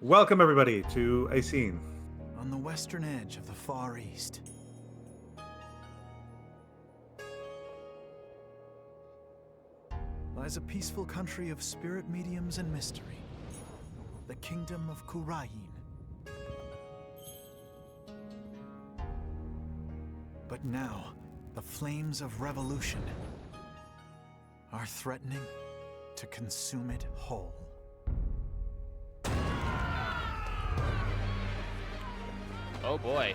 Welcome everybody to a scene. On the western edge of the Far East. Lies a peaceful country of spirit mediums and mystery. The kingdom of Kurain. But now, the flames of revolution are threatening to consume it whole. Oh boy.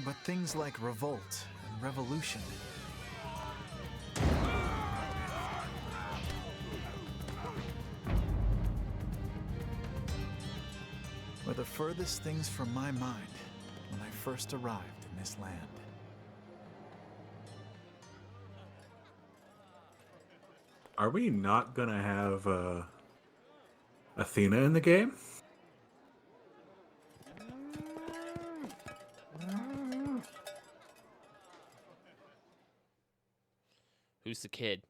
But things like revolt and revolution were the furthest things from my mind when I first arrived in this land. Are we not gonna have Athena in the game? Who's the kid?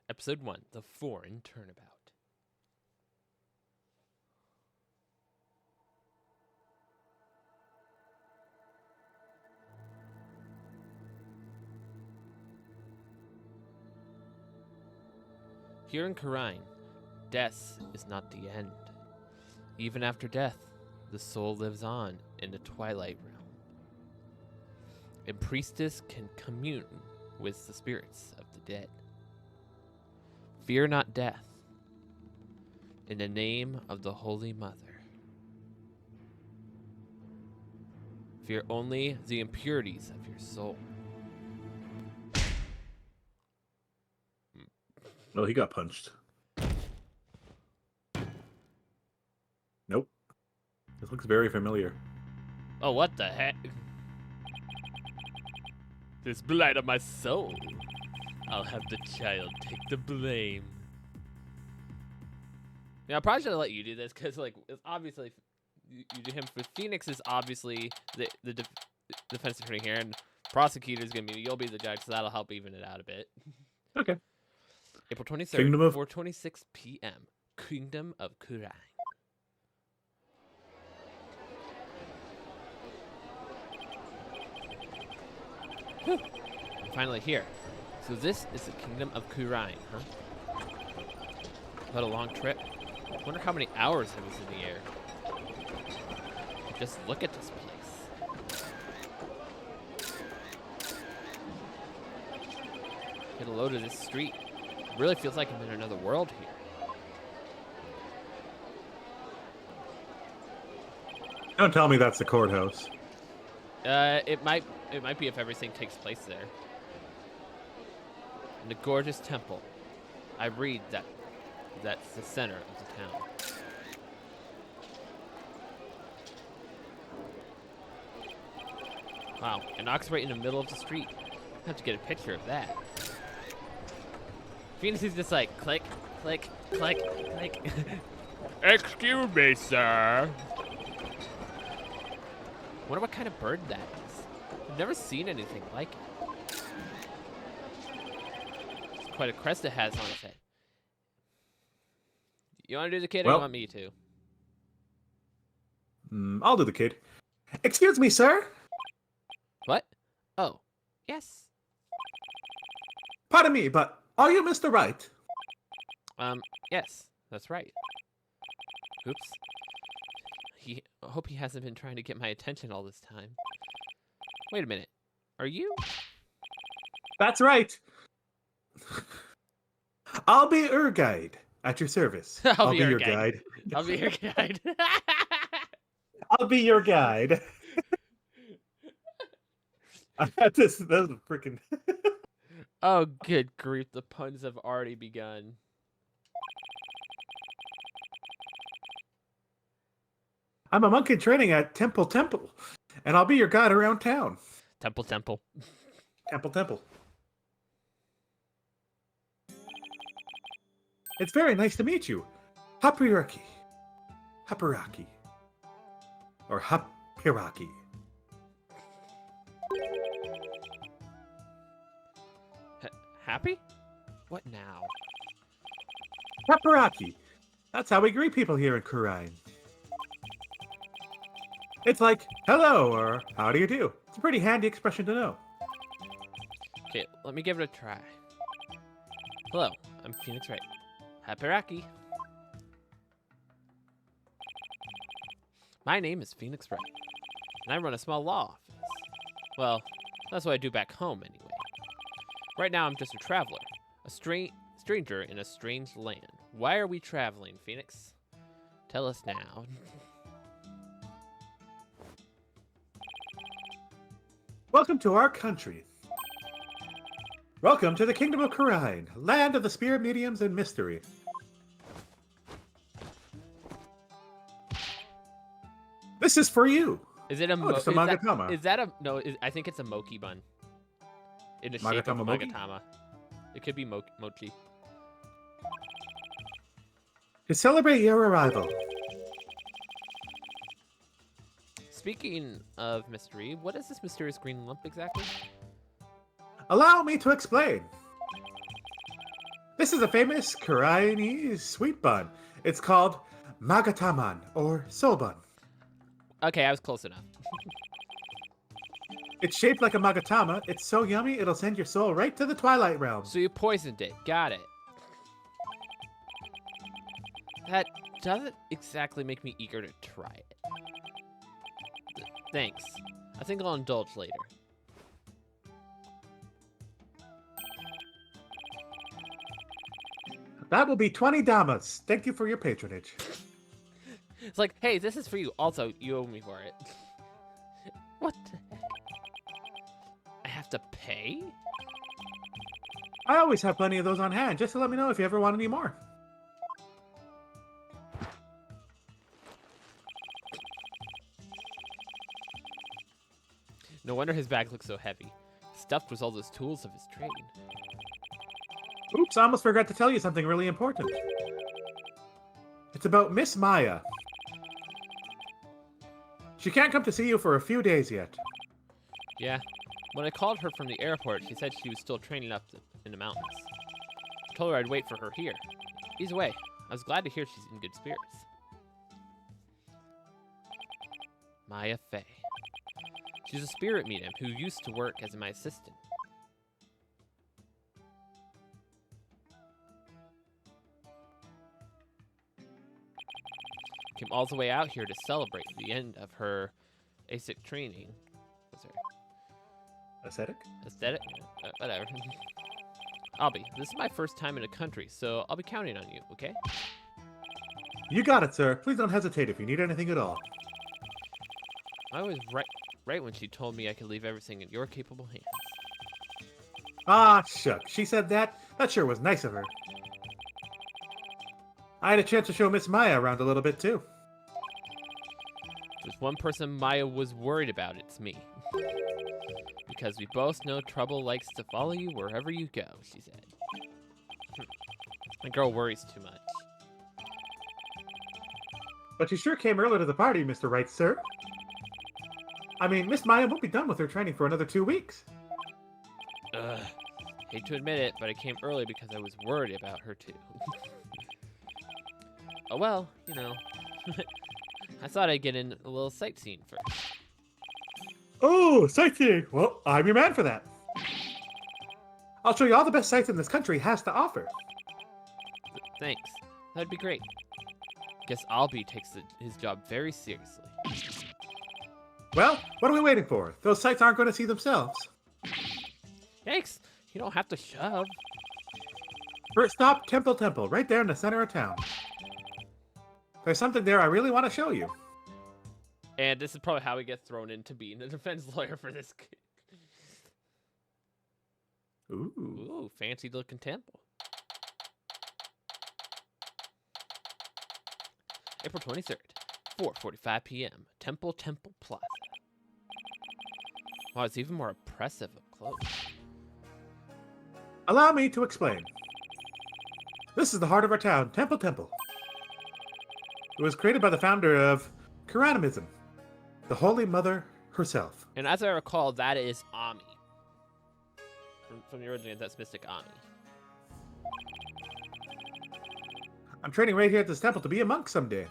Episode 1, The Foreign Turnabout. Here in Kurain, death is not the end. Even after death, the soul lives on in the Twilight Realm. And priestess can commune with the spirits of the dead. Fear not death. In the name of the Holy Mother. Fear only the impurities of your soul. Oh, he got punched. Nope. This looks very familiar. Oh, what the heck? This blight of my soul. I'll have the child take the blame. Yeah, I probably should have let you do this because, like, it's obviously you do him. For Phoenix is obviously the defense attorney here, and prosecutor is gonna be you'll be the judge, so that'll help even it out a bit. Okay. April 23rd, Kingdom of 4:26 p.m. Kingdom of Kurain. I'm finally here. So this is the Kingdom of Kurain, huh? What a long trip. I wonder how many hours I was in the air. Just look at this place. Get a load of this street. It really feels like I'm in another world here. Don't tell me that's the courthouse. It might be if everything takes place there. In the gorgeous temple, I read that that's the center of the town. Wow, it knocks right in the middle of the street. I have to get a picture of that. Phoenix is just like click, click, click, click. Excuse me, sir. Wonder what kind of bird that is. I've never seen anything like it. It's quite a crest it has on its head. You want to do the kid or Well, you want me to? I'll do the kid. Excuse me, sir. What? Oh, yes. Pardon me, but are you Mr. Right? Yes, that's right. Oops. I hope he hasn't been trying to get my attention all this time. Wait a minute. Are you? That's right. I'll be your guide at your service. I'll be your guide. I'll be your guide. I'll be your guide. This is freaking. Oh, good grief. The puns have already begun. I'm a monk in training at Temple, and I'll be your guide around town. Temple. Temple. It's very nice to meet you. Hapiraki. Or Hapiraki. Happy? What now? Hapiraki. That's how we greet people here in Kurain. It's like, hello, or how do you do? It's a pretty handy expression to know. Okay, let me give it a try. Hello, I'm Phoenix Wright. Happy. My name is Phoenix Wright, and I run a small law office. Well, that's what I do back home anyway. Right now, I'm just a traveler, a stranger in a strange land. Why are we traveling, Phoenix? Tell us now. Welcome to our country. Welcome to the Kingdom of Karine, land of the spirit mediums and mystery. This is for you. Is it a just a Magatama. Is that a no? I think it's a mochi bun. In the shape of a Magatama mochi? Magatama. It could be mochi. To celebrate your arrival, Speaking of mystery, what is this mysterious green lump exactly? allow me to explain. This is a famous Karainese sweet bun. It's called Magataman, or soul bun. Okay, I was close enough. It's shaped like a Magatama. It's so yummy, it'll send your soul right to the Twilight Realm. So you poisoned it. Got it. That doesn't exactly make me eager to try it. Thanks. I think I'll indulge later. That will be 20 damas. Thank you for your patronage. It's like, hey, this is for you. Also, you owe me for it. What the heck? I have to pay? I always have plenty of those on hand, just to let me know if you ever want any more. No wonder his bag looks so heavy. Stuffed with all those tools of his trade. Oops, I almost forgot to tell you something really important. It's about Miss Maya. She can't come to see you for a few days yet. Yeah. When I called her from the airport, she said she was still training up in the mountains. I told her I'd wait for her here. Either way, I was glad to hear she's in good spirits. Maya Fey. She's a spirit medium who used to work as my assistant. Came all the way out here to celebrate the end of her ASIC training. Sorry. Aesthetic? Whatever. This is my first time in a country, so I'll be counting on you, okay? You got it, sir. Please don't hesitate if you need anything at all. I was right when she told me I could leave everything in your capable hands. Ah, shucks. She said that? That sure was nice of her. I had a chance to show Miss Maya around a little bit, too. If there's one person Maya was worried about, it's me. Because we both know trouble likes to follow you wherever you go, she said. The girl worries too much. But you sure came early to the party, Mr. Wright, sir. I mean, Miss Maya won't be done with her training for another 2 weeks. Ugh. Hate to admit it, but I came early because I was worried about her too. Oh well, you know. I thought I'd get in a little sightseeing first. Oh, sightseeing! Well, I'm your man for that. I'll show you all the best sights in this country has to offer. Thanks. That'd be great. Guess Albie takes his job very seriously. Well, what are we waiting for? Those sights aren't going to see themselves. Thanks. You don't have to shove. First stop, Temple, right there in the center of town. There's something there I really want to show you. And this is probably how he gets thrown into being a defense lawyer for this kid. Ooh, fancy looking temple. April 23rd, 4:45 p.m. Temple Plaza. Wow, it's even more oppressive up close. Allow me to explain. This is the heart of our town, Temple. It was created by the founder of Karanimism, the Holy Mother herself. And as I recall, that is Ami. From the original, that's Mystic Ami. I'm training right here at this temple to be a monk someday.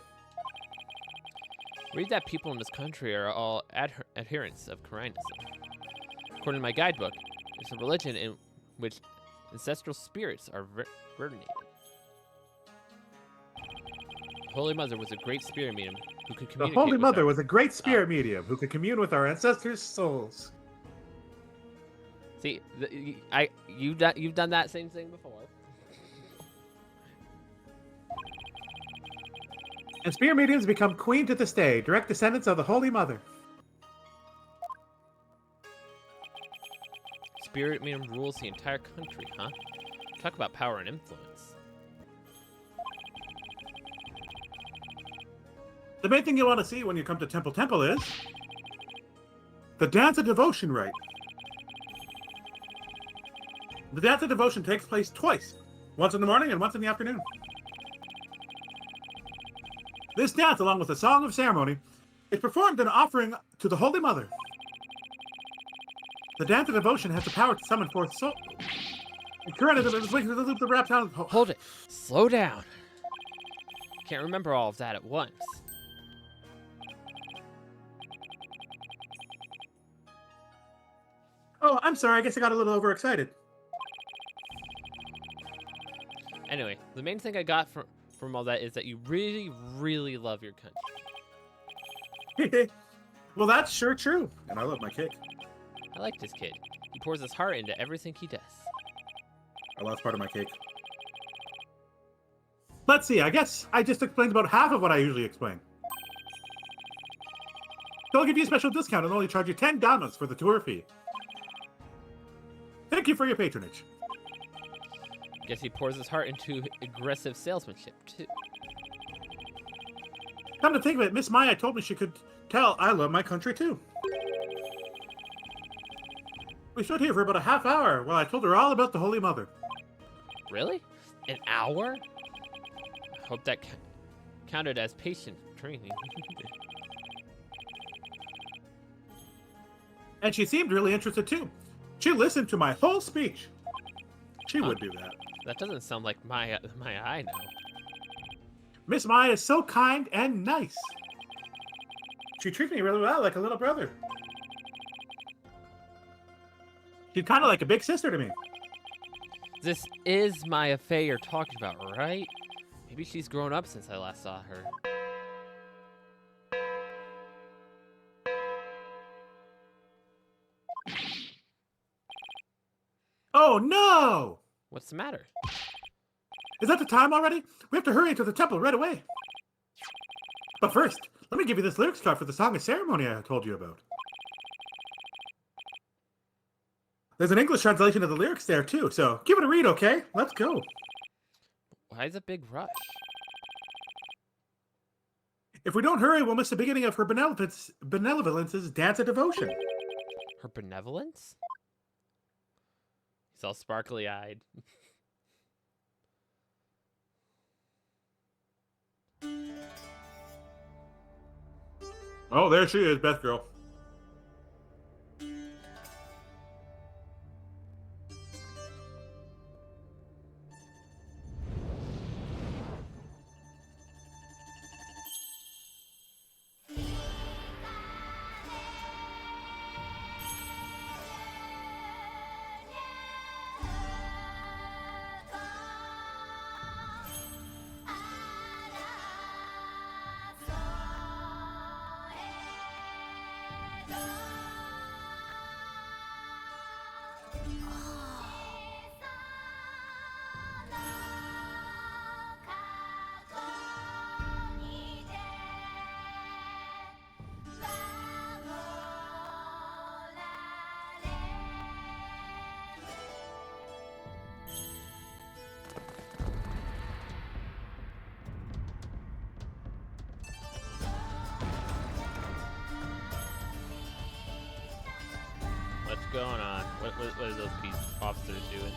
Read that people in this country are all adherents of Koreanism. According to my guidebook, it's a religion in which ancestral spirits are venerated. Holy Mother was a great spirit medium who could The communicate Holy with Mother our- was a great spirit medium who could commune with our ancestors' souls. See, you've done that same thing before. And spirit mediums become queen to this day, direct descendants of the Holy Mother. Spirit medium rules the entire country, huh? Talk about power and influence. The main thing you want to see when you come to Temple is the Dance of Devotion rite. The Dance of Devotion takes place twice, once in the morning and once in the afternoon. This dance, along with a song of ceremony, is performed in offering to the Holy Mother. The Dance of Devotion has the power to summon forth soul. The rap sound. Hold it. Slow down. Can't remember all of that at once. Oh, I'm sorry. I guess I got a little overexcited. Anyway, the main thing I got from all that is that you really, really love your country. Well, that's sure true. And I love my cake. I like this kid. He pours his heart into everything he does. I lost part of my cake. Let's see. I guess I just explained about half of what I usually explain. So I'll give you a special discount and only charge you 10 gamas for the tour fee. Thank you for your patronage. Guess he pours his heart into aggressive salesmanship, too. Come to think of it, Miss Maya told me she could tell I love my country too. We stood here for about a half hour while I told her all about the Holy Mother. Really? An hour? I hope that counted as patient training. And she seemed really interested too. She listened to my whole speech. She would do that. That doesn't sound like my I know. Miss Maya is so kind and nice. She treats me really well, like a little brother. She's kind of like a big sister to me. This is Maya Fey you're talking about, right? Maybe she's grown up since I last saw her. Oh no! What's the matter? Is that the time already? We have to hurry to the temple right away. But first, let me give you this lyrics card for the song of ceremony I told you about. There's an English translation of the lyrics there too, so give it a read, okay? Let's go. Why is a big rush? If we don't hurry, we'll miss the beginning of her benevolence's dance of devotion. Her benevolence? He's all sparkly-eyed. Oh, there she is, Beth Girl. What's going on? What are those officers doing?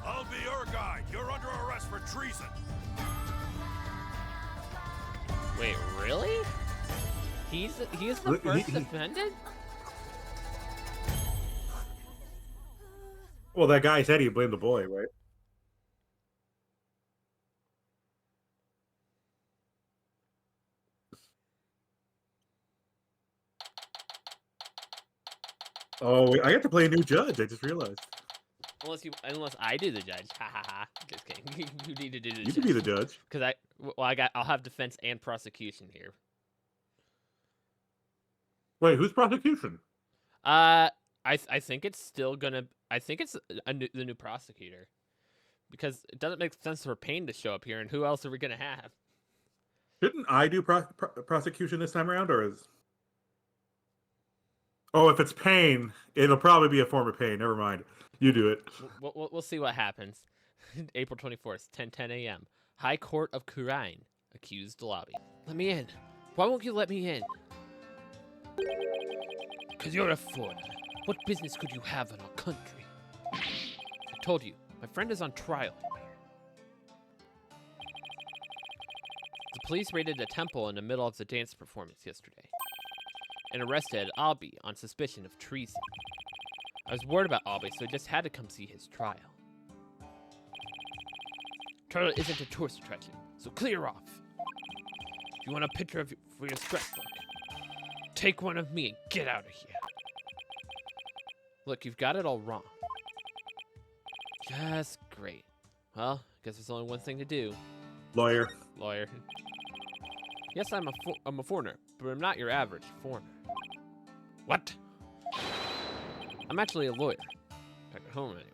I'll be your guide. You're under arrest for treason. Wait, really? He is the first defendant? Well, that guy said he blamed the boy, right? Oh, I have to play a new judge. I just realized. Unless I do the judge. Ha ha ha. Just kidding. You need to do the You judge. can be the judge. Because I'll have defense and prosecution here. Wait, who's prosecution? I think it's still gonna. I think it's the new prosecutor, because it doesn't make sense for Payne to show up here, and who else are we gonna have? Shouldn't I do prosecution this time around, or is? Oh, if it's Payne, it'll probably be a former Payne. Never mind. You do it. We'll see what happens. April 24th, 10:10 a.m. High Court of Kurain. Accused lobby. Let me in. Why won't you let me in? Because you're a foreigner. What business could you have in our country? I told you, my friend is on trial. The police raided a temple in the middle of the dance performance yesterday and arrested Albie on suspicion of treason. I was worried about Albie, so I just had to come see his trial. Trial isn't a tourist attraction, so clear off. If you want a picture for your scrapbook, take one of me and get out of here. Look, you've got it all wrong. Just great. Well, guess there's only one thing to do. Lawyer. Lawyer. Yes, I'm a foreigner, but I'm not your average foreigner. What? I'm actually a lawyer. Back at home, anyway.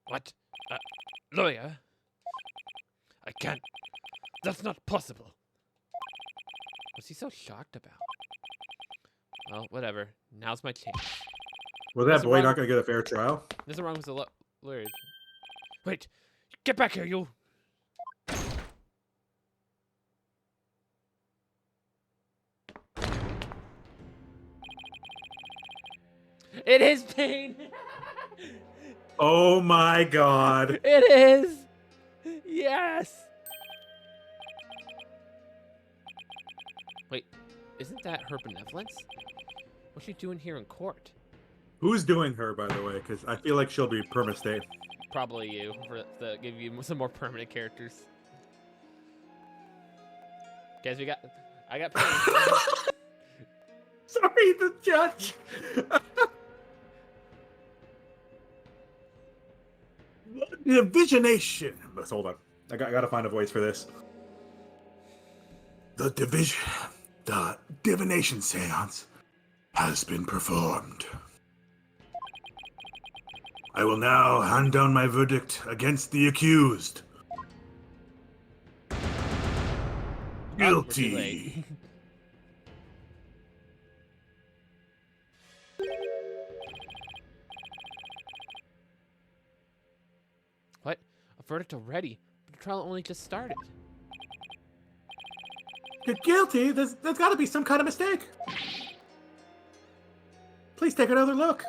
What? Lawyer? I can't. That's not possible. What's he so shocked about? Well, whatever. Now's my chance. Was that Nothing boy wrong- not going to get a fair trial? Nothing wrong with the lawyer. Wait! Get back here, you! It is Payne! Oh my god. It is! Yes! Wait, isn't that her benevolence? What's she doing here in court? Who's doing her, by the way? Because I feel like she'll be perma-stay. Probably you, to give you some more permanent characters. Guys, I got Payne. Sorry, the judge. Divisionation. Let's hold on. I gotta find a voice for this. The divination seance has been performed. I will now hand down my verdict against the accused. We're too Guilty. late. What? A verdict already? But the trial only just started. You're guilty? There's got to be some kind of mistake. Please take another look.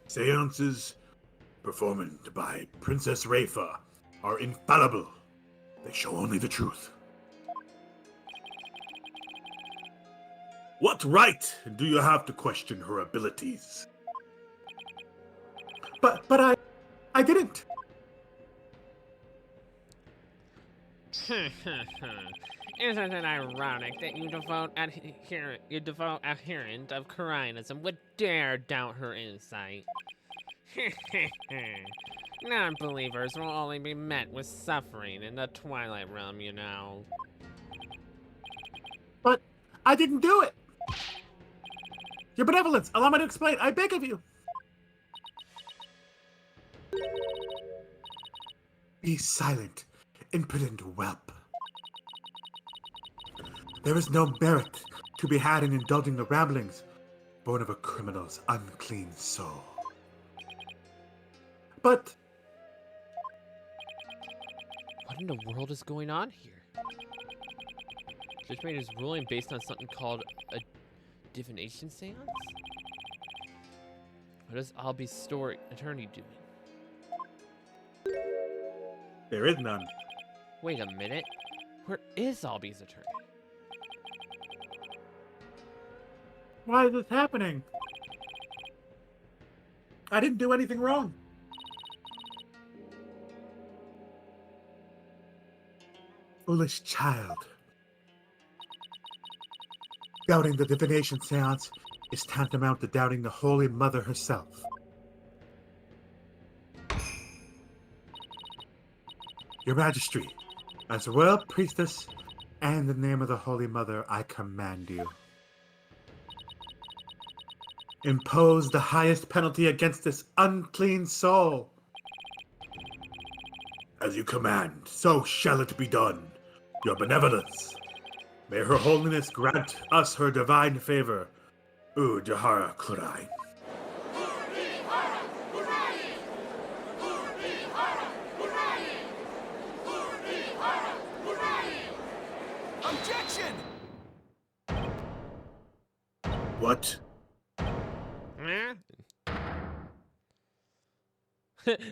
Seances performed by Princess Rayfa are infallible. They show only the truth. What right do you have to question her abilities? But I didn't. Isn't it ironic that you devout adherent of Kuranism would dare doubt her insight? Non-believers will only be met with suffering in the Twilight Realm, you know. But I didn't do it. Your benevolence, allow me to explain. I beg of you. Be silent, impudent whelp. There is no merit to be had in indulging the ramblings born of a criminal's unclean soul. But What in the world is going on here? Judge made his ruling based on something called a divination seance? What is Albie's attorney doing? there is none. Wait a minute. Where is Albie's attorney? Why is this happening? I didn't do anything wrong. Foolish child. Doubting the divination seance is tantamount to doubting the Holy Mother herself. Your Majesty, as a royal priestess and in the name of the Holy Mother, I command you. Impose the highest penalty against this unclean soul. As you command, so shall it be done. Your benevolence. May her holiness grant us her divine favor. Ujahara Kurai. Objection! What?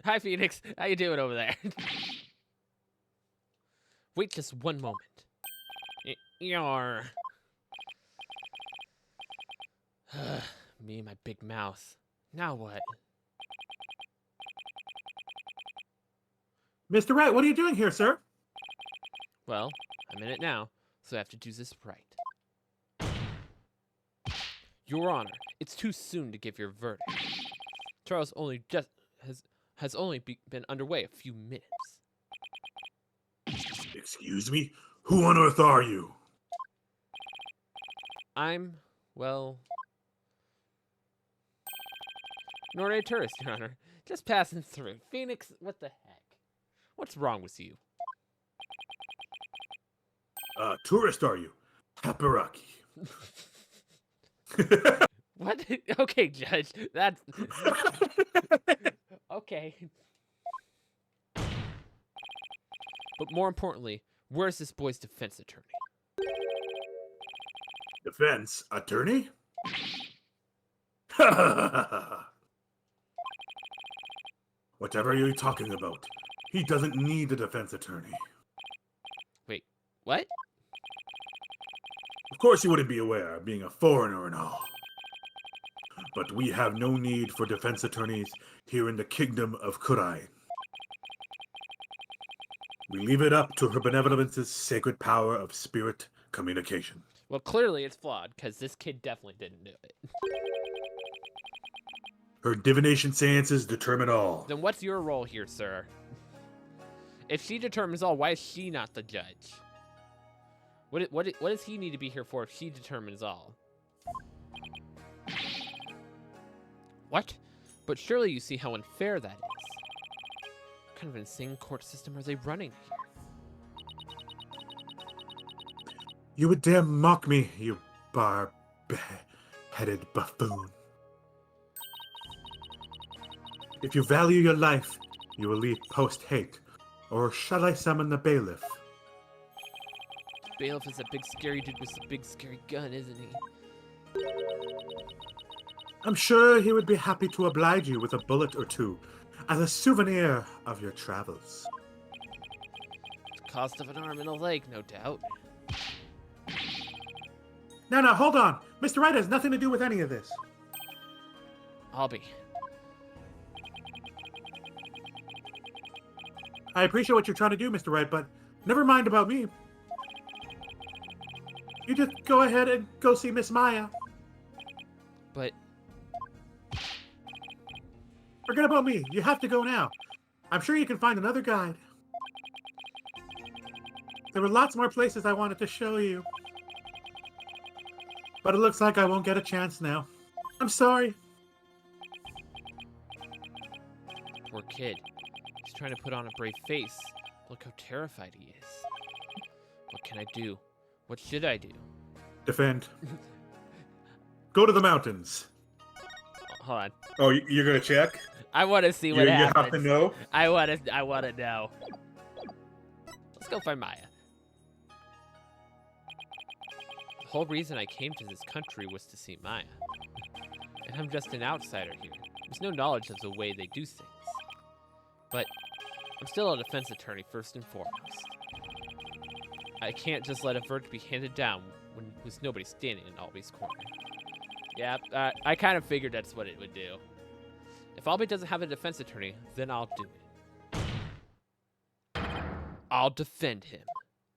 Hi, Phoenix. How you doing over there? Wait just one moment. Yar. Me and my big mouth. Now what? Mr. Wright, what are you doing here, sir? Well, I'm in it now, so I have to do this right. Your Honor, it's too soon to give your verdict. Charles only just has only been underway a few minutes. Excuse me? Who on earth are you? I'm, well, an ordinary tourist, Your Honor. Just passing through. Phoenix, what the heck? What's wrong with you? Tourist are you? Haparaki. What? Okay, Judge. That's... Okay. But more importantly, where's this boy's defense attorney? Defense attorney? Whatever you're talking about. He doesn't need a defense attorney. Wait, what? Of course you wouldn't be aware, being a foreigner and all. But we have no need for defense attorneys here in the kingdom of Kurai. We leave it up to her benevolence's sacred power of spirit communication. Well, clearly it's flawed, because this kid definitely didn't do it. Her divination seances determine all. Then what's your role here, sir? If she determines all, why is she not the judge? What does he need to be here for if she determines all? What? But surely you see how unfair that is. What kind of insane court system are they running here? You would dare mock me, you barb-headed buffoon. If you value your life, you will leave post-hate. Or shall I summon the bailiff? Bailiff is a big scary dude with a big scary gun, isn't he? I'm sure he would be happy to oblige you with a bullet or two as a souvenir of your travels. The cost of an arm and a leg, no doubt. No, hold on. Mr. Wright has nothing to do with any of this. Albie. I appreciate what you're trying to do, Mr. Wright, but never mind about me. You just go ahead and go see Miss Maya. But Forget about me. You have to go now. I'm sure you can find another guide. There were lots more places I wanted to show you. But it looks like I won't get a chance now. I'm sorry. poor kid. He's trying to put on a brave face. Look how terrified he is. What can I do? What should I do? Defend. Go to the mountains. Hold on. Oh, you're gonna check? I want to see what happens. You have to know? I want to know. Let's go find Maya. The whole reason I came to this country was to see Maya. And I'm just an outsider here. There's no knowledge of the way they do things. But I'm still a defense attorney first and foremost. I can't just let a verdict be handed down when there's nobody standing in Alby's corner. Yeah, I kind of figured that's what it would do. If Albie doesn't have a defense attorney, then I'll do it. I'll defend him.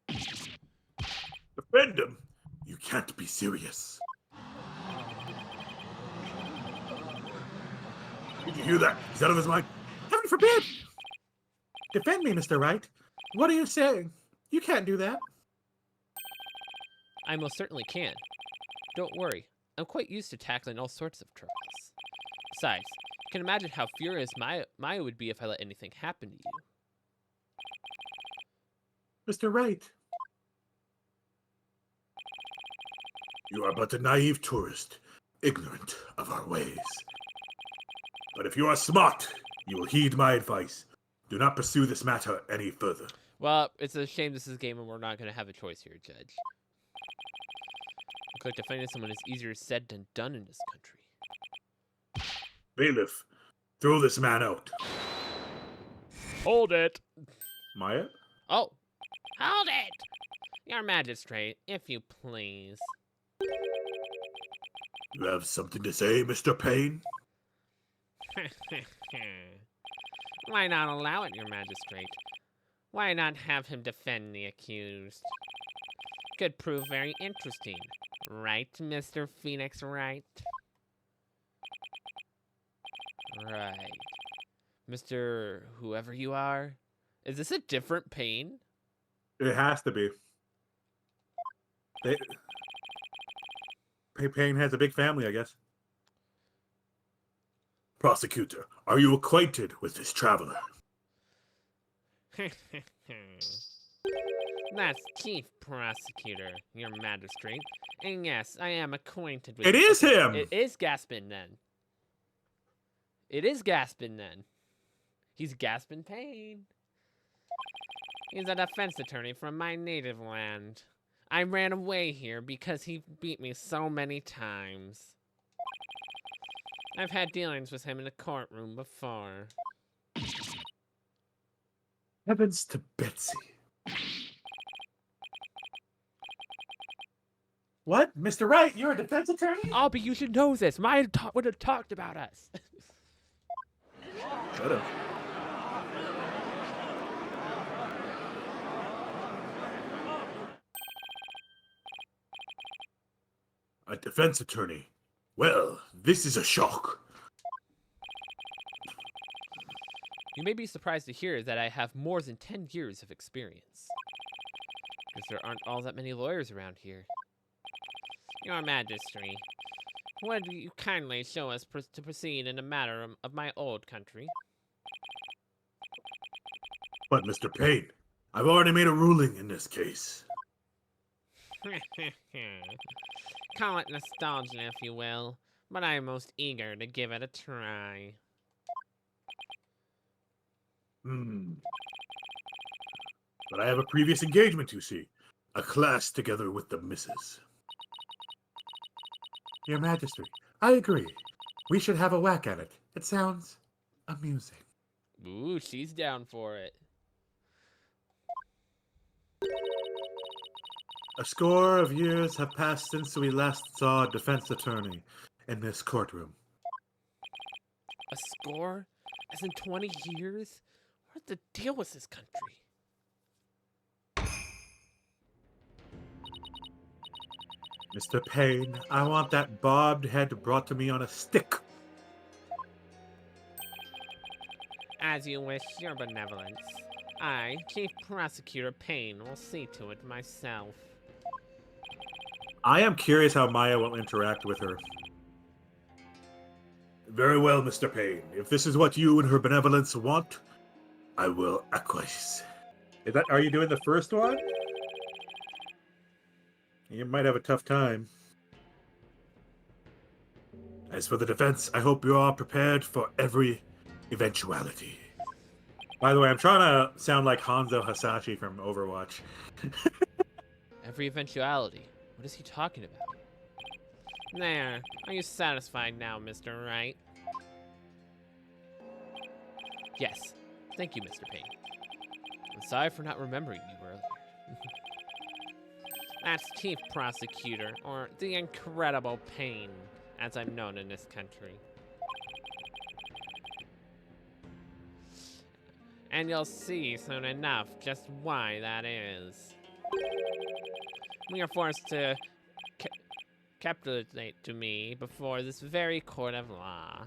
Defend him? You can't be serious. Did you hear that? He's out of his mind. Heaven forbid! Defend me, Mr. Wright. What are you saying? You can't do that. I most certainly can. Don't worry, I'm quite used to tackling all sorts of troubles. Besides, you can imagine how furious Maya would be if I let anything happen to you. Mr. Wright. You are but a naive tourist, ignorant of our ways. But if you are smart, you will heed my advice. Do not pursue this matter any further. Well, it's a shame this is a game and we're not going to have a choice here, Judge. Looks like defending someone is easier said than done in this country. Bailiff, throw this man out. Hold it! Maya? Oh! Hold it! Your magistrate, if you please. You have something to say, Mr. Payne? Why not allow it, your magistrate? Why not have him defend the accused? Could prove very interesting. Right, Mr. Phoenix Wright? Right. Mr. whoever you are? Is this a different Payne? It has to be. Payne has a big family, I guess. Prosecutor, are you acquainted with this traveler? That's Chief Prosecutor, your magistrate. And yes, I am acquainted with It is him! It is Gaspin, then. It is Gaspin, then. He's Gaspin Payne. He's a defense attorney from my native land. I ran away here because he beat me so many times. I've had dealings with him in the courtroom before. Heavens to Betsy. What? Mr. Wright, you're a defense attorney? Oh, but you should know this. Maya would have talked about us. Shut up. A defense attorney. Well, this is a shock. You may be surprised to hear that I have more than 10 years of experience. Because there aren't all that many lawyers around here. Your Majesty, would you kindly show us to proceed in the matter of my old country? But, Mr. Payne, I've already made a ruling in this case. Call it nostalgia, if you will, but I am most eager to give it a try. But I have a previous engagement, you see. A class together with the missus. Your Majesty, I agree. We should have a whack at it. It sounds amusing. Ooh, she's down for it. A score of years have passed since we last saw a defense attorney in this courtroom. A score? As in 20 years? What's the deal with this country? Mr. Payne, I want that bobbed head brought to me on a stick. As you wish, your benevolence. I, Chief Prosecutor Payne, will see to it myself. I am curious how Maya will interact with her. Very well, Mr. Payne. If this is what you and her benevolence want, I will acquiesce. Are you doing the first one? You might have a tough time. As for the defense, I hope you're all prepared for every eventuality. By the way, I'm trying to sound like Hanzo Hasashi from Overwatch. Every eventuality. What is he talking about? There. Are you satisfied now, Mr. Wright? Yes. Thank you, Mr. Payne. I'm sorry for not remembering you earlier. That's Chief Prosecutor, or the Incredible Pain, as I'm known in this country. And you'll see soon enough just why that is. We are forced to capitulate to me before this very court of law.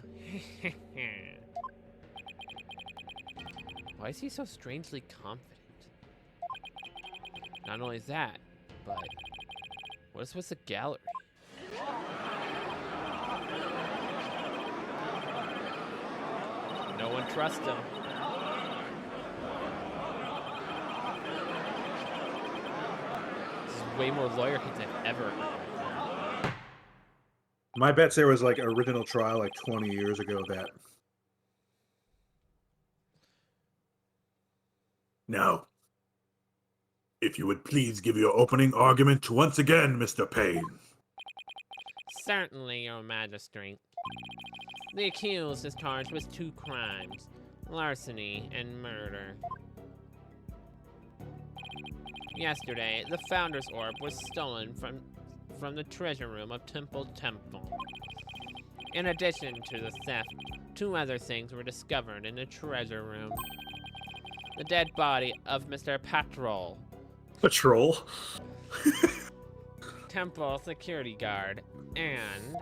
Why is he so strangely confident? Not only that, but what is with the gallery? No one trusts him. This is way more lawyer hits I've ever heard. My bet's there was like original trial like 20 years ago that. Now, if you would please give your opening argument once again, Mr. Payne. Certainly, Your Majesty. The accused is charged with 2 crimes, larceny and murder. Yesterday, the Founder's Orb was stolen from the treasure room of Temple. In addition to the theft, 2 other things were discovered in the treasure room. The dead body of Mr. Patrol, Patrol? Temple security guard, and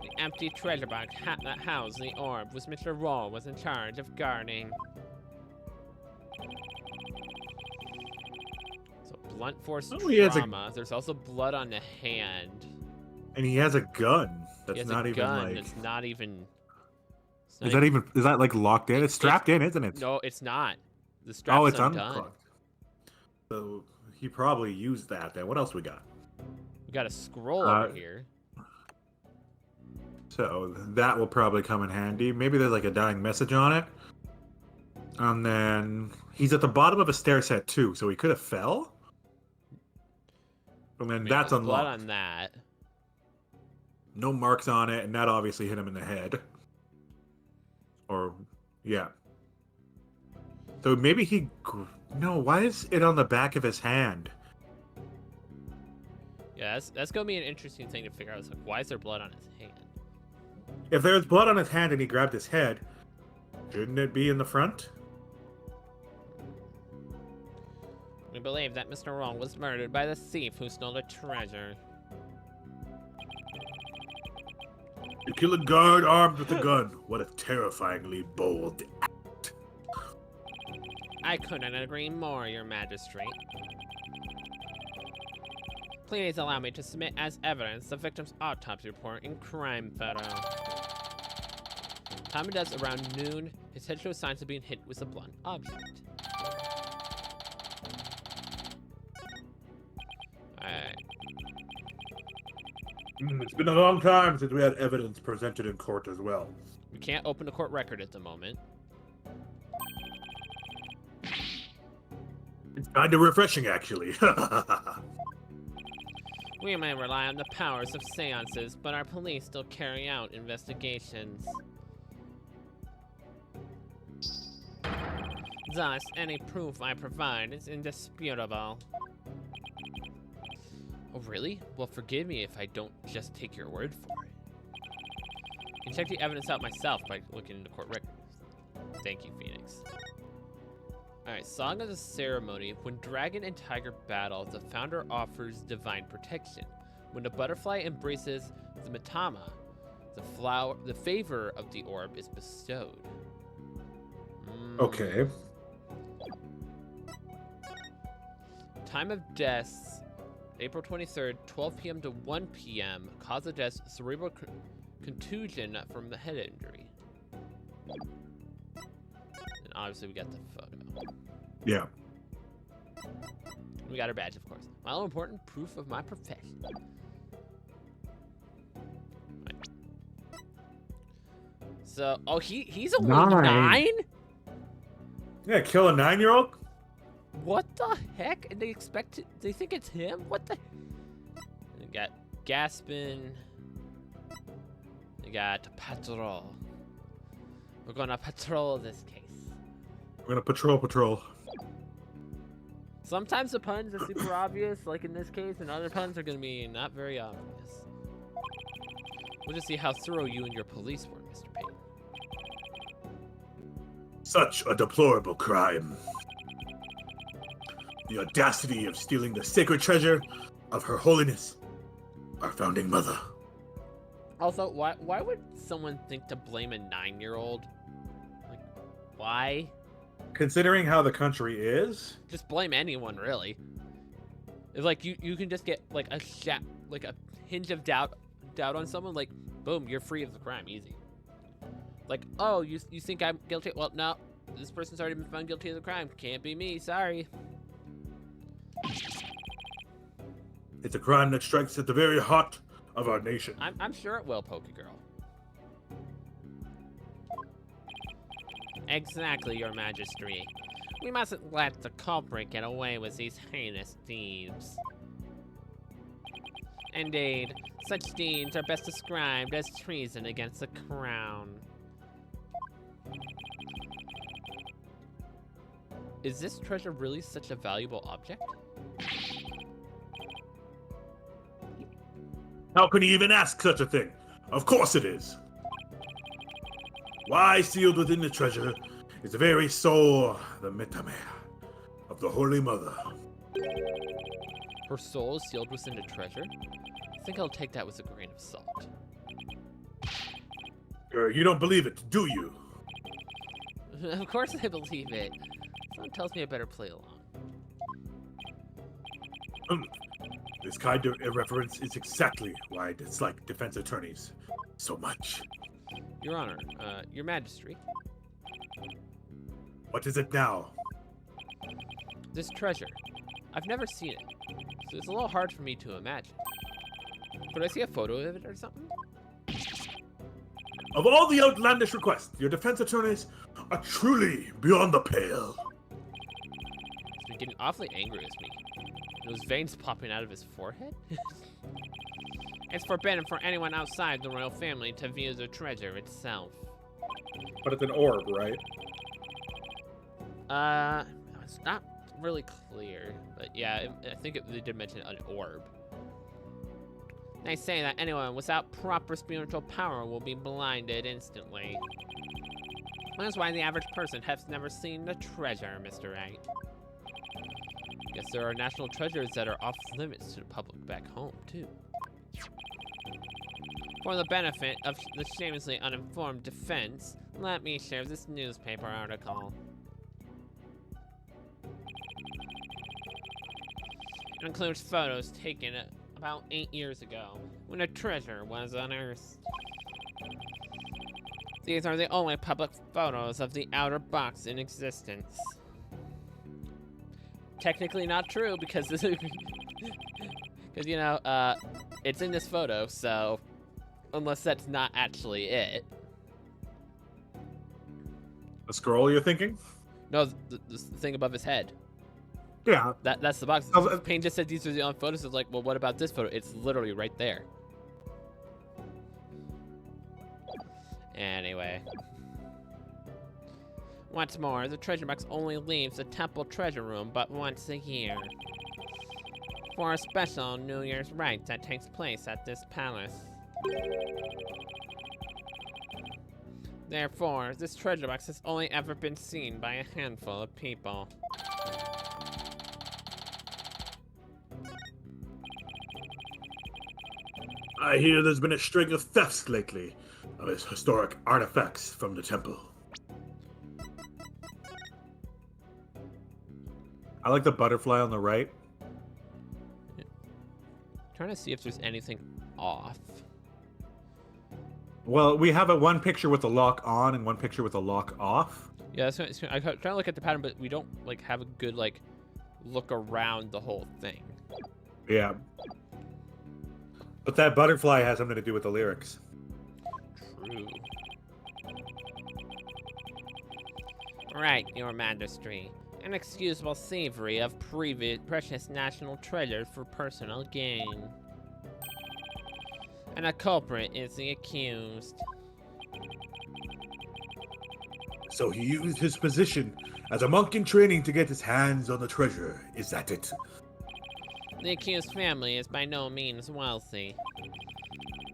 the empty treasure box that housed the orb, which Mr. Roll was in charge of guarding. So blunt force trauma. There's also blood on the hand. And he has a gun. That's He has not a even gun like. that's not even. Is that like locked in? It's strapped in, isn't it? No, it's not. The strap's Oh, it's undone. unplugged. So he probably used that then. What else we got? We got a scroll over here. So that will probably come in handy. Maybe there's like a dying message on it. And then he's at the bottom of a stair set too, so he could have fell. And then that's there's unlocked. blood on that. No marks on it, and that obviously hit him in the head. Or, yeah. So maybe he... No, why is it on the back of his hand? Yeah, that's gonna be an interesting thing to figure out. It's like, why is there blood on his hand? If there's blood on his hand and he grabbed his head, shouldn't it be in the front? We believe that Mr. Roll was murdered by the thief who stole the treasure. You kill a guard armed with a gun. What a terrifyingly bold act. I couldn't agree more, Your Majesty. Please allow me to submit as evidence the victim's autopsy report and crime photo. Time of death around noon. His head shows signs of being hit with a blunt object. Alright. It's been a long time since we had evidence presented in court as well. We can't open the court record at the moment. It's kind of refreshing, actually. We may rely on the powers of seances, but our police still carry out investigations. Thus, any proof I provide is indisputable. Oh, really? Well, forgive me if I don't just take your word for it. I can check the evidence out myself by looking into court records. Thank you, Phoenix. Alright, Song of the Ceremony. When dragon and tiger battle, the founder offers divine protection. When the butterfly embraces the Matama, the favor of the orb is bestowed. Okay. Time of death, April 23rd, 12 p.m. to 1 p.m. Cause of death, cerebral contusion from the head injury. And obviously we got the photo. Yeah. We got our badge, of course. My all important proof of my profession. Right. So, oh, he's only 9? Yeah, kill a 9-year-old? What the heck? And they think it's him? What the? We got Gaspin. We got Patrol. We're gonna patrol this case. We're gonna patrol. Sometimes the puns are super obvious, like in this case, and other puns are going to be not very obvious. We'll just see how thorough you and your police were, Mr. Payne. Such a deplorable crime. The audacity of stealing the sacred treasure of Her Holiness, our founding mother. Also, why would someone think to blame a 9-year-old? Like, why? Considering how the country is, Just blame anyone, really. It's like you can just get like a hinge of doubt on someone, like boom, you're free of the crime, easy. Like, oh, you think I'm guilty? Well, no, this person's already been found guilty of the crime. Can't be me. Sorry. it's a crime that strikes at the very heart of our nation. I'm sure it will, Pokegirl. Exactly, Your Majesty. We mustn't let the culprit get away with these heinous deeds. Indeed, such deeds are best described as treason against the crown. Is this treasure really such a valuable object? How can you even ask such a thing? Of course it is. Why sealed within the treasure is the very soul, the Metame, of the Holy Mother. Her soul is sealed within the treasure? I think I'll take that with a grain of salt. You don't believe it, do you? Of course I believe it. Someone tells me I better play along. This kind of irreverence is exactly why I dislike defense attorneys so much. Your Honor, Your Majesty, What is it now? this treasure. I've never seen it, so it's a little hard for me to imagine. Could I see a photo of it or something? Of all the outlandish requests, your defense attorneys are truly beyond the pale. He's been getting awfully angry with me. Those veins popping out of his forehead? It's forbidden for anyone outside the royal family to view the treasure itself. But it's an orb, right? It's not really clear, but yeah, I think they did mention an orb. They say that anyone without proper spiritual power will be blinded instantly. That's why the average person has never seen the treasure, Mr. A. Guess there are national treasures that are off limits to the public back home, too. For the benefit of the shamelessly uninformed defense, let me share this newspaper article. It includes photos taken about 8 years ago, when a treasure was unearthed. These are the only public photos of the outer box in existence. Technically not true, because this is... Because, you know, it's in this photo, so... Unless that's not actually it. The scroll you're thinking? No, the thing above his head. Yeah. That's the box. Payne just said these are the only photos. It's like, well, what about this photo? It's literally right there. Anyway. What's more, the treasure box only leaves the temple treasure room but once a year. For a special New Year's rite that takes place at this palace. Therefore, this treasure box has only ever been seen by a handful of people. I hear there's been a string of thefts lately of his historic artifacts from the temple. I like the butterfly on the right. Trying to see if there's anything off. Well, we have one picture with the lock on and one picture with the lock off. Yeah, I'm trying to look at the pattern, but we don't like have a good like look around the whole thing. Yeah. But that butterfly has something to do with the lyrics. True. Right, Your Majesty. Inexcusable thievery of precious national treasures for personal gain. And a culprit is the accused. So he used his position as a monk in training to get his hands on the treasure. Is that it? The accused family is by no means wealthy.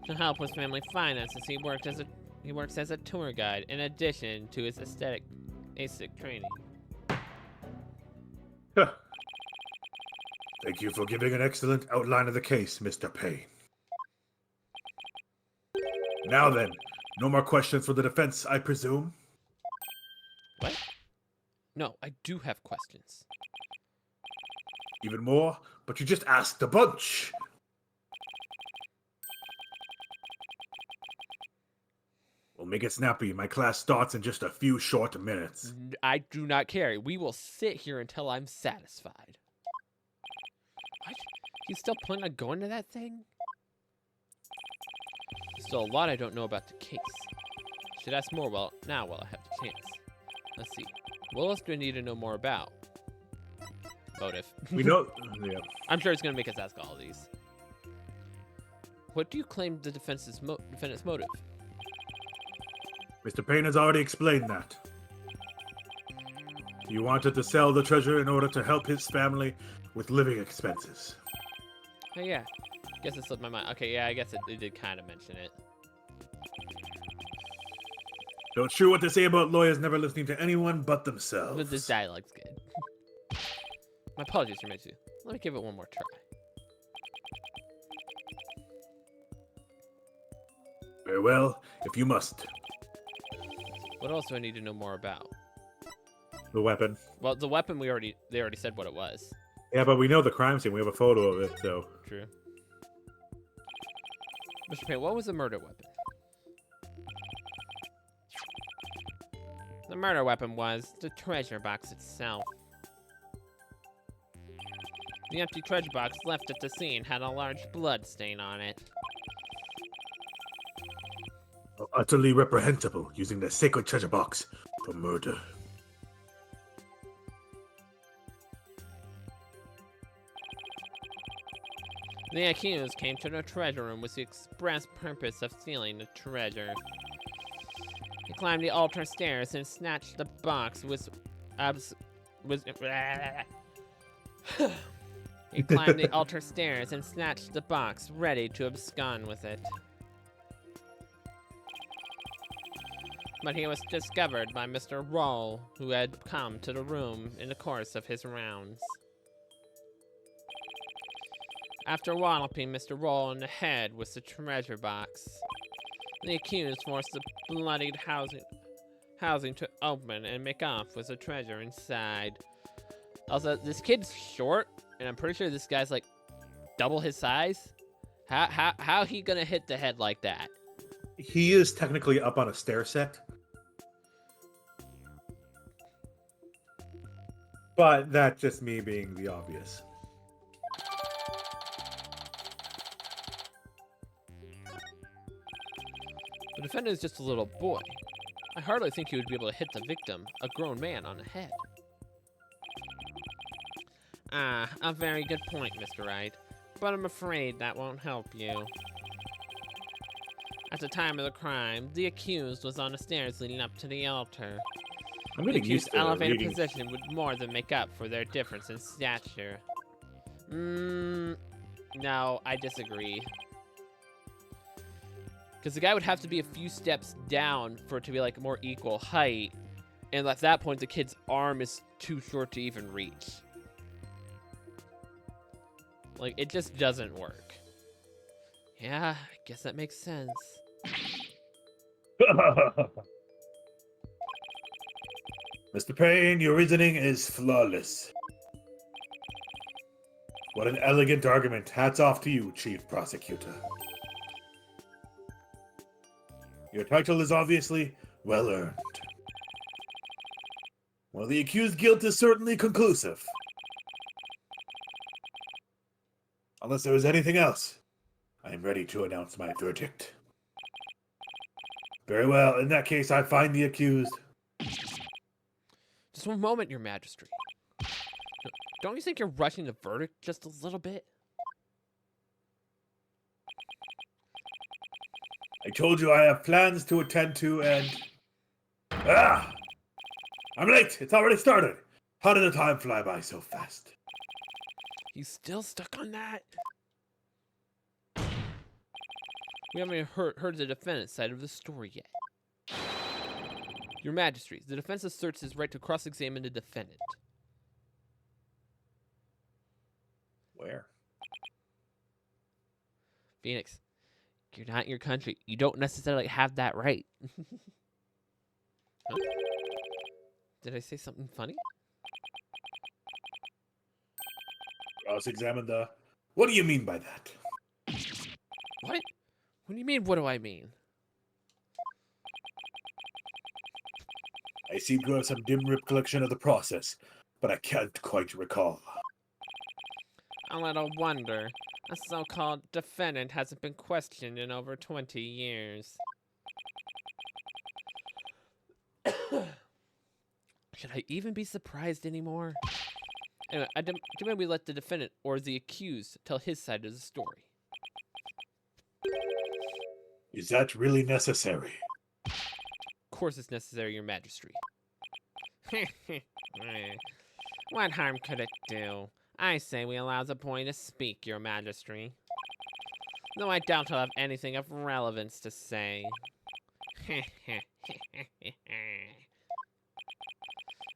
To help with family finances, he works as a tour guide in addition to his ASIC training. Huh. Thank you for giving an excellent outline of the case, Mr. Payne. Now then, no more questions for the defense, I presume? What? No, I do have questions. Even more? But you just asked a bunch! Well, make it snappy. My class starts in just a few short minutes. I do not care. We will sit here until I'm satisfied. What? He's still planning on going to that thing? Still a lot I don't know about the case. Should ask more while I have the chance. Let's see. What else do I need to know more about? Motive. We know... yeah. I'm sure it's going to make us ask all these. What do you claim the defendant's motive? Mr. Payne has already explained that. He wanted to sell the treasure in order to help his family with living expenses. Oh yeah. Guess it slipped my mind. Okay, yeah, I guess it did kind of mention it. So it's true what they say about lawyers never listening to anyone but themselves. But this dialogue's good. My apologies for missing you. Let me give it one more try. Very well, if you must. What else do I need to know more about? The weapon. Well, the weapon they already said what it was. Yeah, but we know the crime scene. We have a photo of it, so... True. Mr. Payne, what was the murder weapon? The murder weapon was the treasure box itself. The empty treasure box left at the scene had a large blood stain on it. Utterly reprehensible, using the sacred treasure box for murder. The accused came to the treasure room with the express purpose of stealing the treasure. He climbed the altar stairs and snatched the box He climbed the altar stairs and snatched the box, ready to abscond with it. But he was discovered by Mr. Roll, who had come to the room in the course of his rounds. After walloping Mr. Roll in the head with the treasure box, the accused forced the bloodied housing to open and make off with the treasure inside. Also, this kid's short, and I'm pretty sure this guy's like double his size. How he gonna hit the head like that? He is technically up on a stair set. But that's just me being the obvious. The defendant is just a little boy. I hardly think he would be able to hit the victim, a grown man, on the head. Ah, a very good point, Mr. Wright. But I'm afraid that won't help you. At the time of the crime, the accused was on the stairs leading up to the altar. I'm The getting used accused's to elevated reading. position would more than make up for their difference in stature. No, I disagree. Because the guy would have to be a few steps down for it to be like a more equal height. And at that point, the kid's arm is too short to even reach. Like, it just doesn't work. Yeah, I guess that makes sense. Mr. Payne, your reasoning is flawless. What an elegant argument. Hats off to you, Chief Prosecutor. Your title is obviously well earned. Well, the accused guilt is certainly conclusive. Unless there is anything else, I am ready to announce my verdict. Very well, in that case, I find the accused. Just one moment, Your Majesty. Don't you think you're rushing the verdict just a little bit? I told you I have plans to attend to and... I'm late. It's already started. How did the time fly by so fast? He's still stuck on that? We haven't heard the defendant's side of the story yet. Your Majesty, the defense asserts his right to cross-examine the defendant. Where? Phoenix, you're not in your country. You don't necessarily have that right. Huh? Did I say something funny? Cross-examine the... What do you mean by that? What? What do you mean, what do I mean? I seem to have some dim recollection of the process, but I can't quite recall. A little wonder. A so-called defendant hasn't been questioned in over 20 years. Should I even be surprised anymore? Anyway, I demand we let the defendant or the accused tell his side of the story. Is that really necessary? Of course it's necessary, Your Majesty. What harm could it do? I say we allow the boy to speak, Your Majesty. Though I doubt he'll have anything of relevance to say.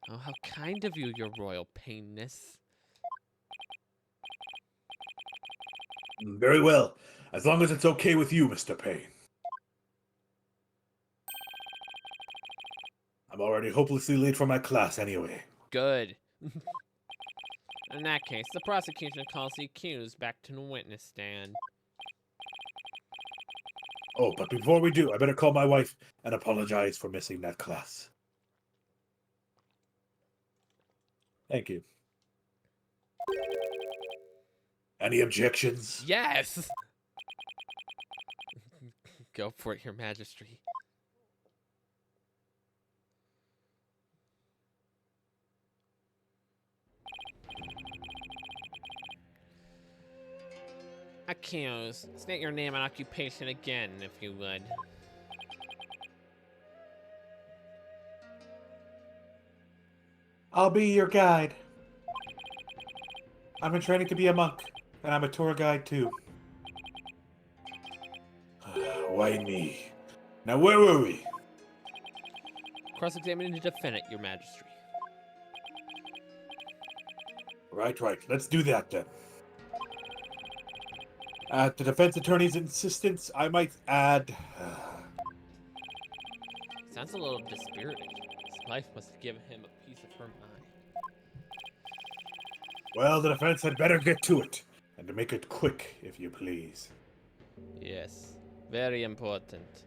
Oh, how kind of you, Your Royal Painness. Very well, as long as it's okay with you, Mr. Payne. I'm already hopelessly late for my class anyway. Good. In that case, the prosecution calls the accused back to the witness stand. Oh, but before we do, I better call my wife and apologize for missing that class. Thank you. Any objections? Yes! Go for it, Your Majesty. Accused, state your name and occupation again, if you would. I'll be your guide. I'm in training to be a monk, and I'm a tour guide too. Why me? Now where were we? Cross-examining the defendant, Your Majesty. Right. Let's do that then. At the defense attorney's insistence, I might add... Sounds a little dispirited. His wife must have given him a piece of her mind. Well, the defense had better get to it. And to make it quick, if you please. Yes, very important.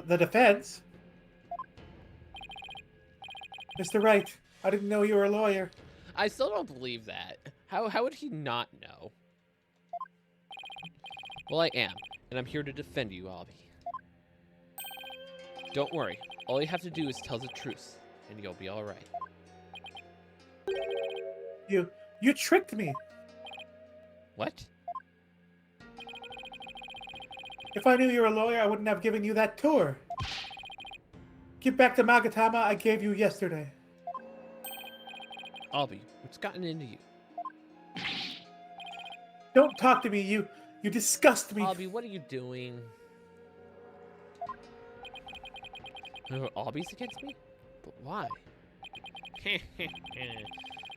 the defense? Mr. Wright, I didn't know you were a lawyer. I still don't believe that. How would he not know? Well, I am, and I'm here to defend you, Albie. Don't worry. All you have to do is tell the truth, and you'll be all right. You tricked me. What? If I knew you were a lawyer, I wouldn't have given you that tour. Get back the Magatama I gave you yesterday. Albie, what's gotten into you? Don't talk to me, you disgust me. Albie, what are you doing? There are Albies against me? But why?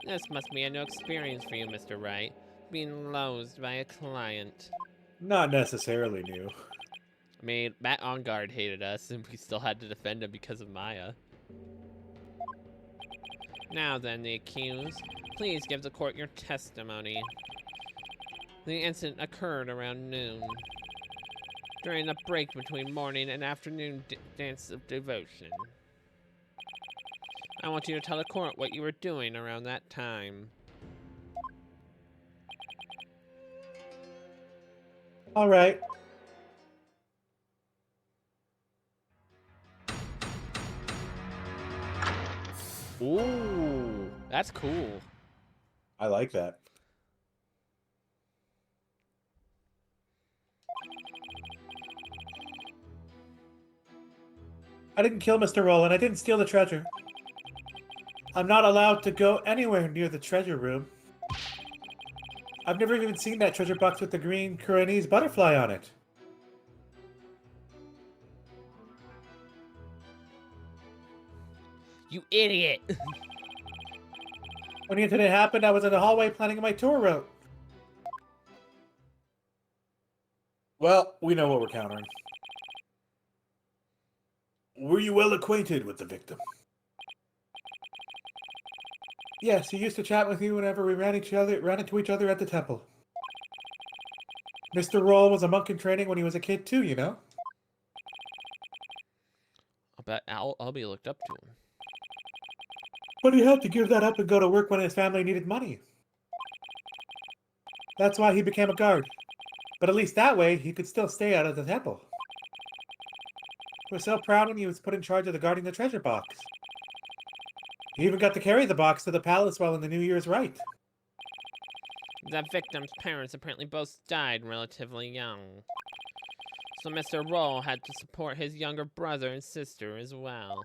This must be a new experience for you, Mr. Wright. Being loathed by a client. Not necessarily new. I mean, Matt On Guard hated us, and we still had to defend him because of Maya. Now then, the accused. Please give the court your testimony. The incident occurred around noon. During the break between morning and afternoon dance of devotion. I want you to tell the court what you were doing around that time. All right. Ooh, that's cool. I like that. I didn't kill Mr. Roll, and I didn't steal the treasure. I'm not allowed to go anywhere near the treasure room. I've never even seen that treasure box with the green Kuranese butterfly on it. You idiot! When the incident happened, I was in the hallway planning my tour route. Well, we know what we're countering. Were you well acquainted with the victim? Yes, he used to chat with me whenever we ran into each other at the temple. Mr. Roll was a monk in training when he was a kid too, you know? I bet Albie looked up to him. But he had to give that up and go to work when his family needed money. That's why he became a guard. But at least that way, he could still stay out of the temple. We're so proud when he was put in charge of guarding the treasure box. He even got to carry the box to the palace while in the New Year's rite. The victim's parents apparently both died relatively young. So Mr. Roll had to support his younger brother and sister as well.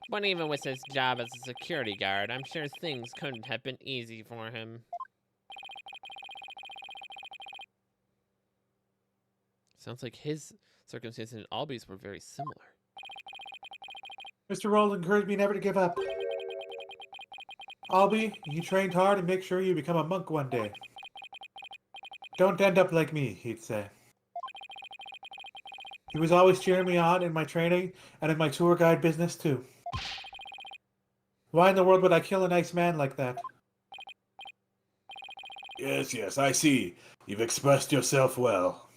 But even with his job as a security guard, I'm sure things couldn't have been easy for him. Sounds like his circumstances and Albie's were very similar. Mr. Roll encouraged me never to give up. Albie, you trained hard and make sure you become a monk one day. Don't end up like me, he'd say. He was always cheering me on in my training and in my tour guide business too. Why in the world would I kill a nice man like that? Yes, I see. You've expressed yourself well.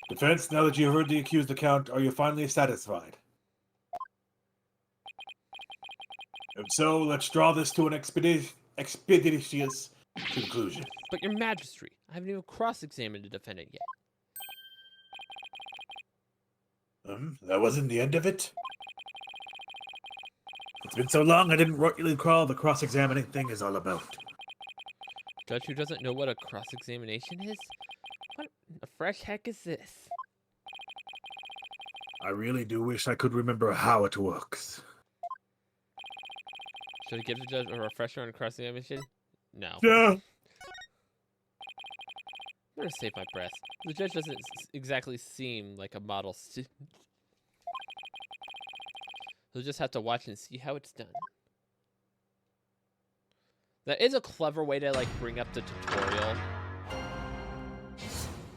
Defense, now that you've heard the accused account, are you finally satisfied? If so, let's draw this to an expeditious conclusion. But your Majesty, I haven't even cross-examined the defendant yet. That wasn't the end of it? It's been so long I didn't really recall the cross-examining thing is all about. Judge who doesn't know what a cross-examination is? What the fresh heck is this? I really do wish I could remember how it works. Should I give the judge a refresher on cross-examination? No. Yeah. I'm gonna save my breath. The judge doesn't exactly seem like a model student. He'll just have to watch and see how it's done. That is a clever way to like bring up the tutorial.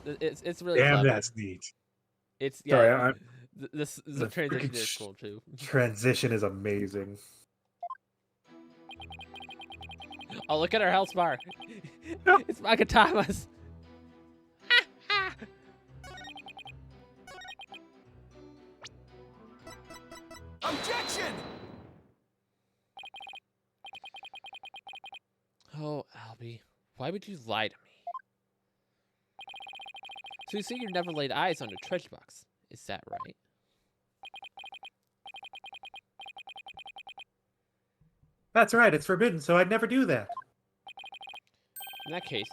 It's really Damn, clever. that's neat. It's Sorry, the transition is cool too. Transition is amazing. Oh, look at our health bar. It's Magatama's. Objection! Oh, Albie, why would you lie to me? So you say you never laid eyes on a treasure box. Is that right? That's right, it's forbidden, so I'd never do that. In that case,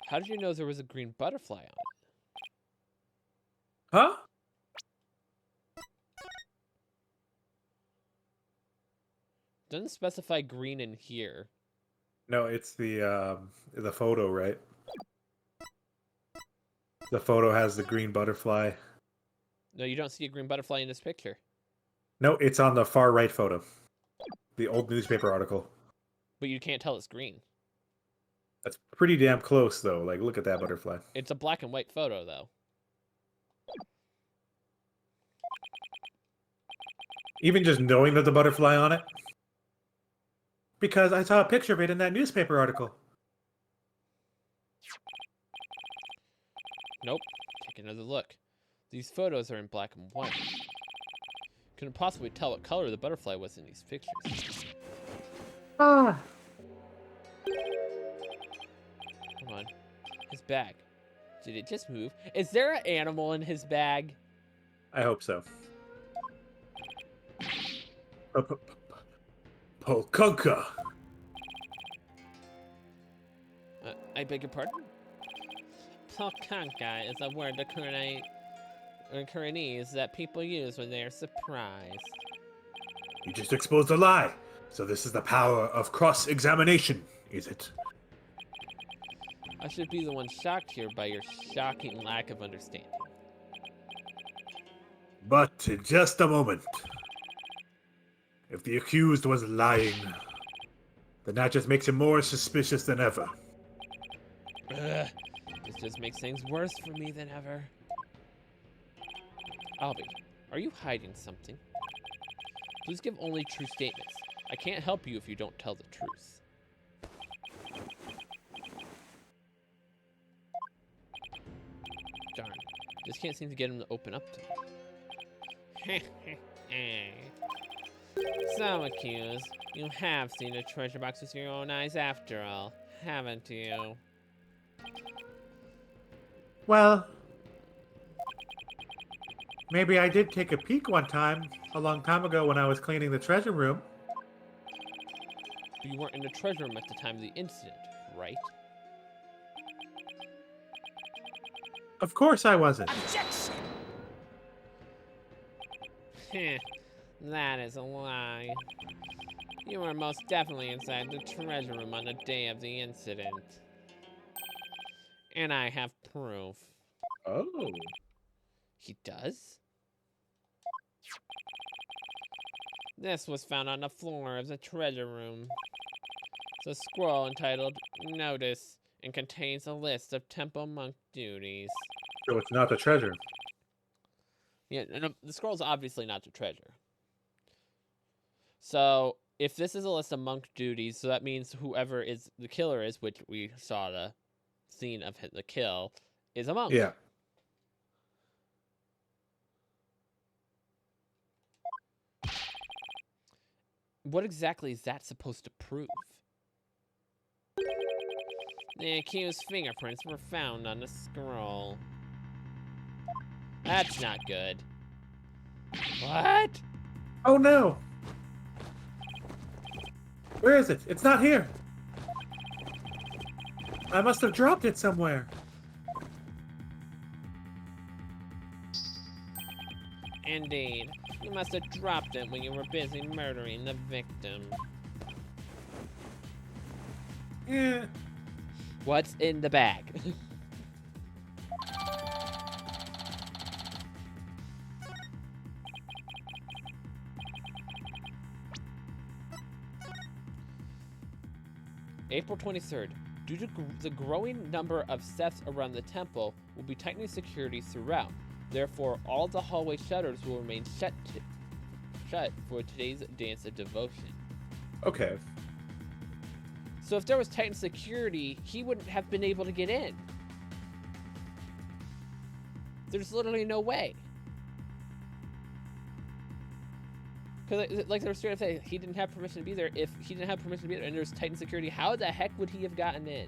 how did you know there was a green butterfly on it? Huh? Doesn't specify green in here. No, it's the photo, right? The photo has the green butterfly. No, you don't see a green butterfly in this picture. No, it's on the far right photo. The old newspaper article. But you can't tell it's green. That's pretty damn close, though. Like, look at that butterfly. It's a black and white photo, though. Even just knowing there's a butterfly on it. Because I saw a picture of it in that newspaper article. Nope. Take another look. These photos are in black and white. Couldn't possibly tell what color the butterfly was in these pictures. Ah. Come on. His bag. Did it just move? Is there an animal in his bag? I hope so. Polkunka. I beg your pardon? Polkanka is a word the Kurite recurrence that people use when they are surprised. You just exposed a lie. So this is the power of cross-examination, is it? I should be the one shocked here by your shocking lack of understanding. But in just a moment. If the accused was lying, then that just makes him more suspicious than ever. Ugh, this just makes things worse for me than ever. Albie, are you hiding something? Please give only true statements. I can't help you if you don't tell the truth. Darn, just can't seem to get him to open up to me. So, accused, you have seen the treasure box with your own eyes after all, haven't you? Well, maybe I did take a peek one time, a long time ago when I was cleaning the treasure room. But you weren't in the treasure room at the time of the incident, right? Of course I wasn't. Objection! Heh, that is a lie. You were most definitely inside the treasure room on the day of the incident. And I have proof. Oh. He does? This was found on the floor of the treasure room. It's a scroll entitled Notice and contains a list of temple monk duties. So it's not the treasure. Yeah, and the scroll's obviously not the treasure. So, if this is a list of monk duties, so that means whoever is the killer is, which we saw the scene of the kill, is a monk. Yeah. What exactly is that supposed to prove? The accused's fingerprints were found on the scroll. That's not good. What? Oh no! Where is it? It's not here! I must have dropped it somewhere. Indeed. You must have dropped it when you were busy murdering the victim. Yeah. What's in the bag? April 23rd. Due to the growing number of thefts around the temple, will be tightening security throughout. Therefore, all the hallway shutters will remain shut for today's dance of devotion. Okay. So if there was tightened security, he wouldn't have been able to get in. There's literally no way. Because, like they were straight up saying, he didn't have permission to be there. If he didn't have permission to be there and there's tightened security, how the heck would he have gotten in?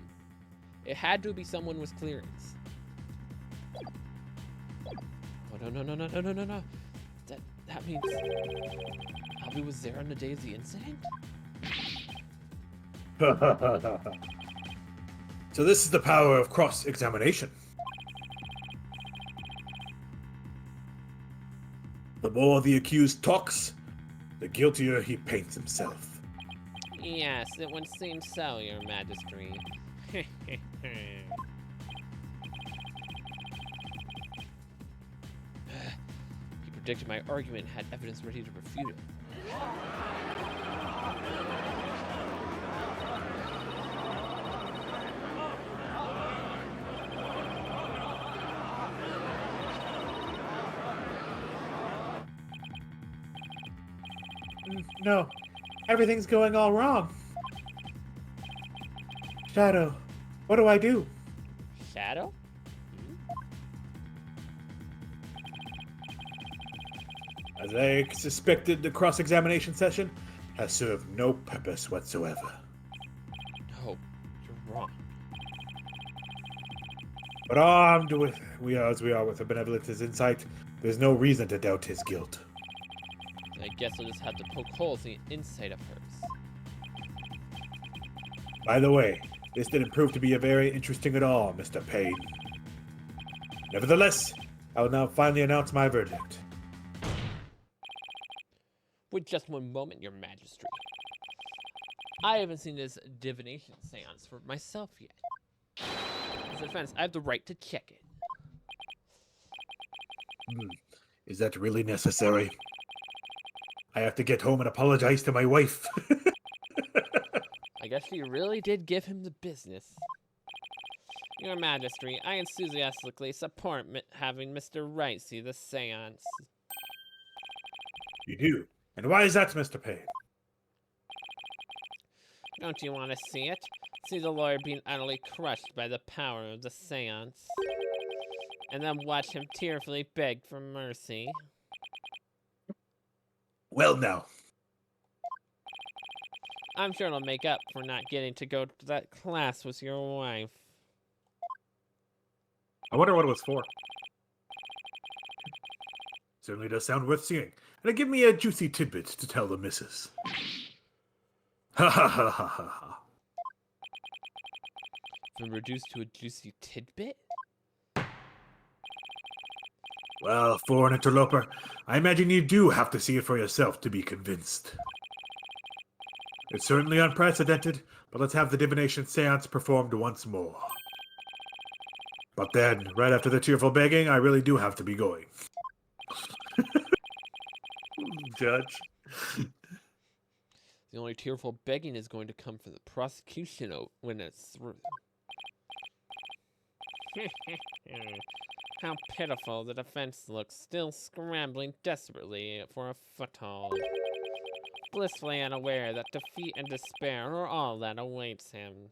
It had to be someone with clearance. Oh, no. That means Albie was there on the day of the incident? So this is the power of cross-examination. The more the accused talks, the guiltier he paints himself. Yes, it would seem so, Your Majesty. He predicted my argument and had evidence ready to refute it. No. Everything's going all wrong. Shadow, what do I do? Shadow? As I suspected, the cross-examination session has served no purpose whatsoever. No, you're wrong. But armed with as we are with a benevolent insight, there's no reason to doubt his guilt. I guess I'll just have to poke holes in the inside of hers. By the way, this didn't prove to be very interesting at all, Mr. Payne. Nevertheless, I will now finally announce my verdict. With just one moment, Your Majesty. I haven't seen this divination seance for myself yet. As a defense, I have the right to check it. Is that really necessary? I have to get home and apologize to my wife. I guess you really did give him the business. Your Majesty, I enthusiastically support having Mr. Wright see the seance. You do? And why is that, Mr. Payne? Don't you want to see it? See the lawyer being utterly crushed by the power of the seance. And then watch him tearfully beg for mercy. Well now, I'm sure it'll make up for not getting to go to that class with your wife. I wonder what it was for. Certainly does sound worth seeing. And give me a juicy tidbit to tell the missus. Ha ha ha ha ha ha. Been reduced to a juicy tidbit? Well, for an interloper, I imagine you do have to see it for yourself to be convinced. It's certainly unprecedented, but let's have the divination seance performed once more. But then, right after the tearful begging, I really do have to be going. Judge. The only tearful begging is going to come from the prosecution when it's through. How pitiful the defense looks, still scrambling desperately for a foothold. Blissfully unaware that defeat and despair are all that awaits him.